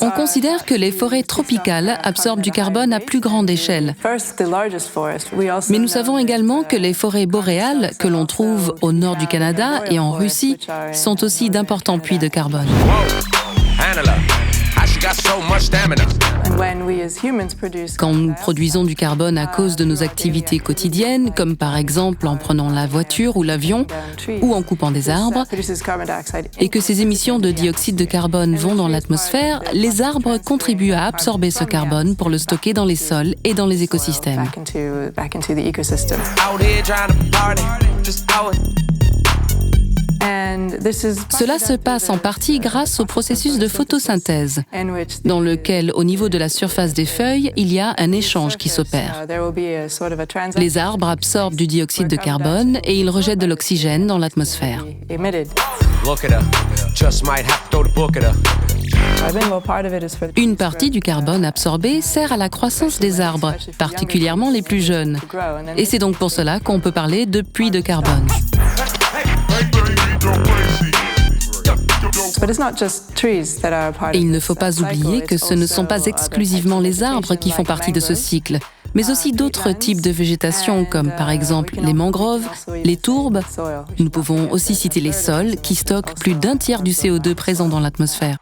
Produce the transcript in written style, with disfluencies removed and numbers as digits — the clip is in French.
On considère que les forêts tropicales absorbent du carbone à plus grande échelle. Mais nous savons également que les forêts boréales, que l'on trouve au nord du Canada et en Russie, sont aussi d'importants puits de carbone. Quand nous produisons du carbone à cause de nos activités quotidiennes, comme par exemple en prenant la voiture ou l'avion, ou en coupant des arbres, et que ces émissions de dioxyde de carbone vont dans l'atmosphère, les arbres contribuent à absorber ce carbone pour le stocker dans les sols et dans les écosystèmes. Cela se passe en partie grâce au processus de photosynthèse, dans lequel, au niveau de la surface des feuilles, il y a un échange qui s'opère. Les arbres absorbent du dioxyde de carbone et ils rejettent de l'oxygène dans l'atmosphère. Une partie du carbone absorbé sert à la croissance des arbres, particulièrement les plus jeunes. Et c'est donc pour cela qu'on peut parler de puits de carbone. Et il ne faut pas oublier que ce ne sont pas exclusivement les arbres qui font partie de ce cycle, mais aussi d'autres types de végétation comme par exemple les mangroves, les tourbes. Nous pouvons aussi citer les sols qui stockent plus d'un tiers du CO2 présent dans l'atmosphère.